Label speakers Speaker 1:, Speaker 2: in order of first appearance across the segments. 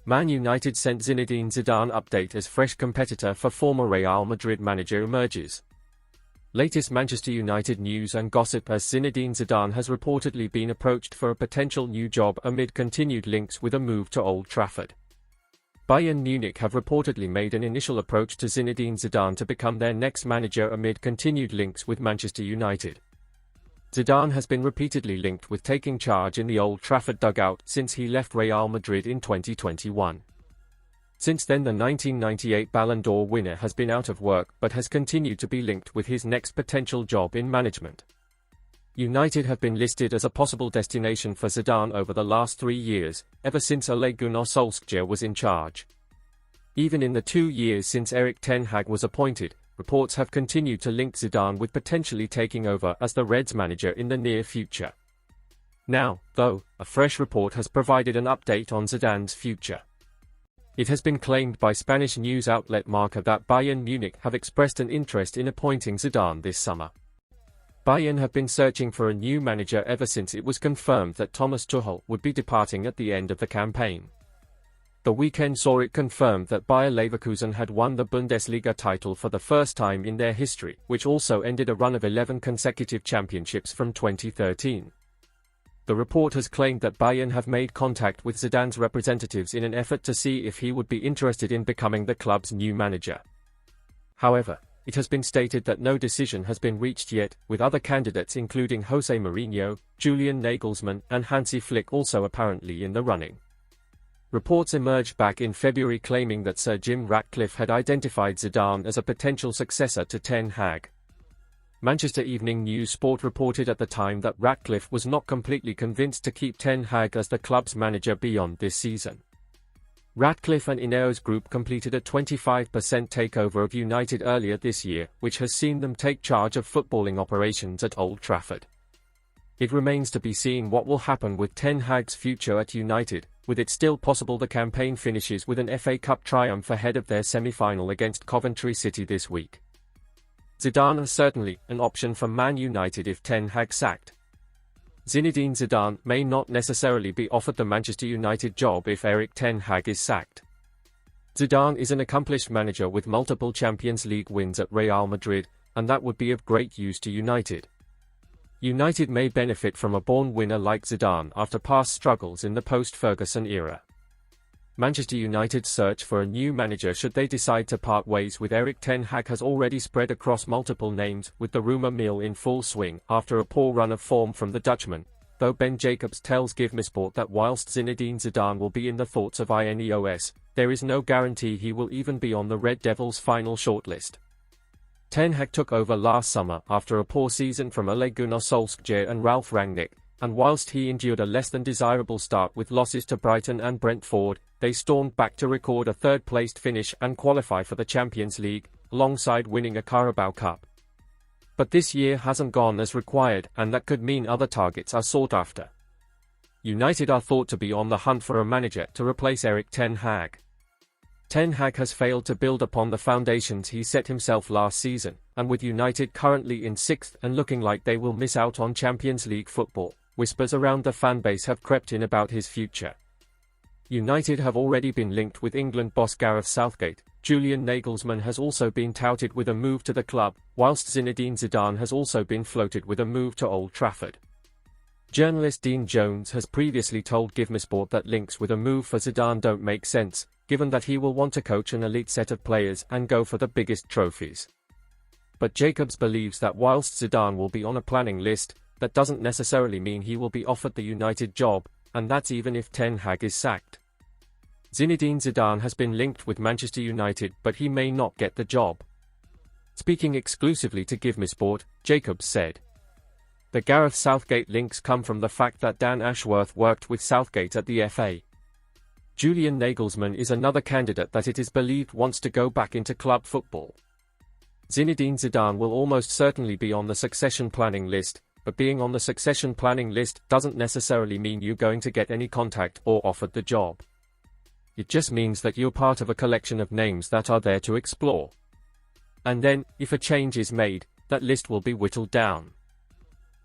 Speaker 1: Man United sent Zinedine Zidane update as fresh competitor for former Real Madrid manager emerges. Latest Manchester United news and gossip as Zinedine Zidane has reportedly been approached for a potential new job amid continued links with a move to Old Trafford. Bayern Munich have reportedly made an initial approach to Zinedine Zidane to become their next manager amid continued links with Manchester United. Zidane has been repeatedly linked with taking charge in the Old Trafford dugout since he left Real Madrid in 2021. Since then, the 1998 Ballon d'Or winner has been out of work but has continued to be linked with his next potential job in management. United have been listed as a possible destination for Zidane over the last 3 years, ever since Ole Gunnar Solskjaer was in charge. Even in the 2 years since Erik ten Hag was appointed, reports have continued to link Zidane with potentially taking over as the Reds manager in the near future. Now, though, a fresh report has provided an update on Zidane's future. It has been claimed by Spanish news outlet Marca that Bayern Munich have expressed an interest in appointing Zidane this summer. Bayern have been searching for a new manager ever since it was confirmed that Thomas Tuchel would be departing at the end of the campaign. The weekend saw it confirmed that Bayer Leverkusen had won the Bundesliga title for the first time in their history, which also ended a run of 11 consecutive championships from 2013. The report has claimed that Bayern have made contact with Zidane's representatives in an effort to see if he would be interested in becoming the club's new manager. However, it has been stated that no decision has been reached yet, with other candidates including Jose Mourinho, Julian Nagelsmann, and Hansi Flick also apparently in the running. Reports emerged back in February claiming that Sir Jim Ratcliffe had identified Zidane as a potential successor to ten Hag. Manchester Evening News Sport reported at the time that Ratcliffe was not completely convinced to keep ten Hag as the club's manager beyond this season. Ratcliffe and Ineos Group completed a 25% takeover of United earlier this year, which has seen them take charge of footballing operations at Old Trafford. It remains to be seen what will happen with ten Hag's future at United, with it still possible the campaign finishes with an FA Cup triumph ahead of their semi-final against Coventry City this week. Zidane is certainly an option for Man United if ten Hag sacked. Zinedine Zidane may not necessarily be offered the Manchester United job if Erik ten Hag is sacked. Zidane is an accomplished manager with multiple Champions League wins at Real Madrid, and that would be of great use to United. United may benefit from a born winner like Zidane after past struggles in the post-Ferguson era. Manchester United's search for a new manager should they decide to part ways with Erik ten Hag has already spread across multiple names, with the rumour mill in full swing after a poor run of form from the Dutchman, though Ben Jacobs tells GiveMeSport that whilst Zinedine Zidane will be in the thoughts of Ineos, there is no guarantee he will even be on the Red Devils' final shortlist. Ten Hag took over last summer after a poor season from Ole Gunnar Solskjaer and Ralf Rangnick, and whilst he endured a less than desirable start with losses to Brighton and Brentford, they stormed back to record a third-placed finish and qualify for the Champions League, alongside winning a Carabao Cup. But this year hasn't gone as required, and that could mean other targets are sought after. United are thought to be on the hunt for a manager to replace Erik ten Hag. Ten Hag has failed to build upon the foundations he set himself last season, and with United currently in 6th and looking like they will miss out on Champions League football, whispers around the fanbase have crept in about his future. United have already been linked with England boss Gareth Southgate. Julian Nagelsmann has also been touted with a move to the club, whilst Zinedine Zidane has also been floated with a move to Old Trafford. Journalist Dean Jones has previously told GiveMeSport that links with a move for Zidane don't make sense, given that he will want to coach an elite set of players and go for the biggest trophies. But Jacobs believes that whilst Zidane will be on a planning list, that doesn't necessarily mean he will be offered the United job, and that's even if ten Hag is sacked. Zinedine Zidane has been linked with Manchester United, but he may not get the job. Speaking exclusively to GiveMeSport, Jacobs said, "The Gareth Southgate links come from the fact that Dan Ashworth worked with Southgate at the FA. Julian Nagelsmann is another candidate that it is believed wants to go back into club football. Zinedine Zidane will almost certainly be on the succession planning list, but being on the succession planning list doesn't necessarily mean you're going to get any contact or offered the job. It just means that you're part of a collection of names that are there to explore. And then, if a change is made, that list will be whittled down."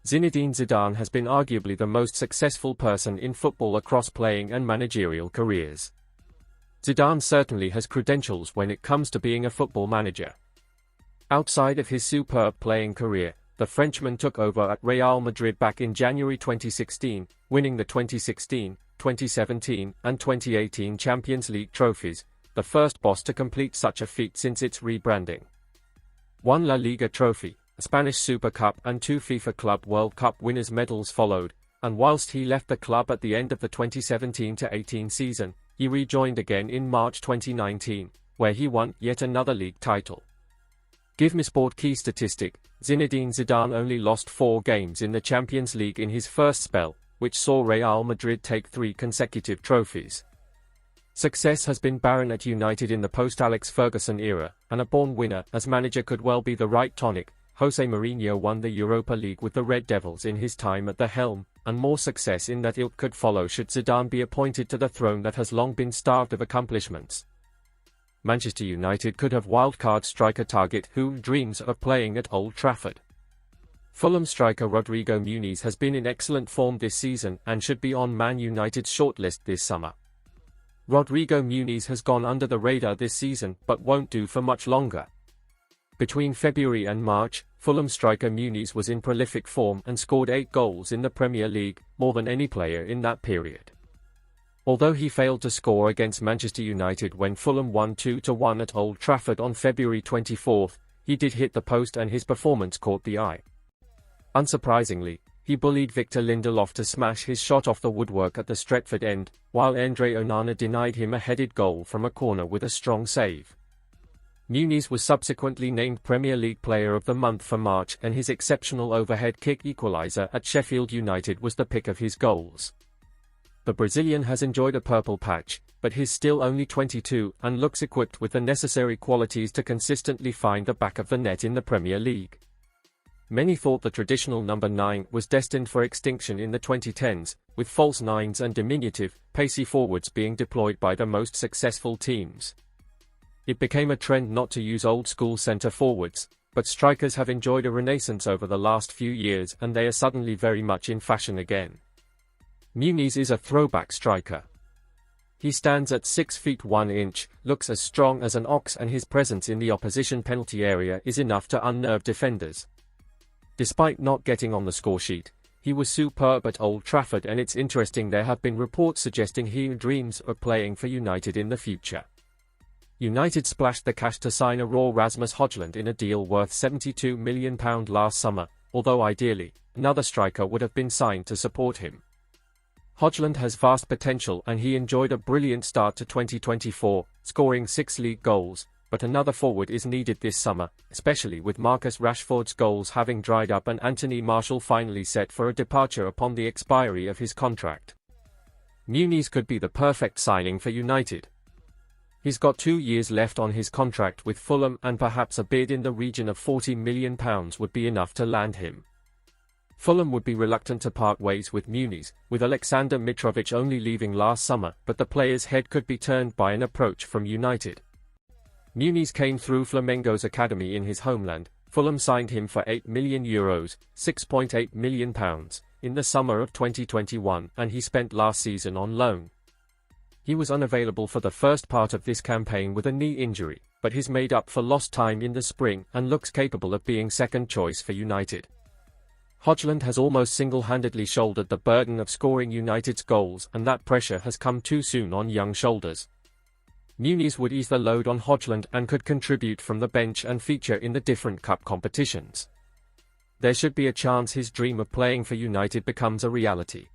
Speaker 1: Zinedine Zidane has been arguably the most successful person in football across playing and managerial careers. Zidane certainly has credentials when it comes to being a football manager. Outside of his superb playing career, the Frenchman took over at Real Madrid back in January 2016, winning the 2016, 2017, and 2018 Champions League trophies, the first boss to complete such a feat since its rebranding. One La Liga trophy, a Spanish Super Cup and 2 FIFA Club World Cup winners' medals followed, and whilst he left the club at the end of the 2017-18 season, he rejoined again in March 2019, where he won yet another league title. Give me sport key statistic: Zinedine Zidane only lost 4 games in the Champions League in his first spell, which saw Real Madrid take 3 consecutive trophies. Success has been barren at United in the post-Alex Ferguson era, and a born winner as manager could well be the right tonic. Jose Mourinho won the Europa League with the Red Devils in his time at the helm, and more success in that ilk could follow should Zidane be appointed to the throne that has long been starved of accomplishments. Manchester United could have wildcard striker target who dreams of playing at Old Trafford. Fulham striker Rodrigo Muniz has been in excellent form this season and should be on Man United's shortlist this summer. Rodrigo Muniz has gone under the radar this season but won't do for much longer. Between February and March, Fulham striker Muniz was in prolific form and scored 8 goals in the Premier League, more than any player in that period. Although he failed to score against Manchester United when Fulham won 2-1 at Old Trafford on February 24, he did hit the post and his performance caught the eye. Unsurprisingly, he bullied Victor Lindelof to smash his shot off the woodwork at the Stretford end, while Andre Onana denied him a headed goal from a corner with a strong save. Muniz was subsequently named Premier League Player of the Month for March, and his exceptional overhead kick equaliser at Sheffield United was the pick of his goals. The Brazilian has enjoyed a purple patch, but he's still only 22 and looks equipped with the necessary qualities to consistently find the back of the net in the Premier League. Many thought the traditional number 9 was destined for extinction in the 2010s, with false nines and diminutive, pacey forwards being deployed by the most successful teams. It became a trend not to use old-school centre forwards, but strikers have enjoyed a renaissance over the last few years and they are suddenly very much in fashion again. Muniz is a throwback striker. He stands at 6 feet 1 inch, looks as strong as an ox, and his presence in the opposition penalty area is enough to unnerve defenders. Despite not getting on the scoresheet, he was superb at Old Trafford, and it's interesting there have been reports suggesting he dreams of playing for United in the future. United splashed the cash to sign a raw Rasmus Højlund in a deal worth £72 million last summer, although ideally, another striker would have been signed to support him. Højlund has vast potential and he enjoyed a brilliant start to 2024, scoring 6 league goals, but another forward is needed this summer, especially with Marcus Rashford's goals having dried up and Anthony Martial finally set for a departure upon the expiry of his contract. Muniz could be the perfect signing for United. He's got 2 years left on his contract with Fulham, and perhaps a bid in the region of £40 million would be enough to land him. Fulham would be reluctant to part ways with Muniz, with Alexander Mitrovic only leaving last summer, but the player's head could be turned by an approach from United. Muniz came through Flamengo's academy in his homeland. Fulham signed him for €8 million, £6.8 million, in the summer of 2021, and he spent last season on loan. He was unavailable for the first part of this campaign with a knee injury, but he's made up for lost time in the spring and looks capable of being second choice for United. Højlund has almost single-handedly shouldered the burden of scoring United's goals, and that pressure has come too soon on young shoulders. Muniz would ease the load on Højlund and could contribute from the bench and feature in the different cup competitions. There should be a chance his dream of playing for United becomes a reality.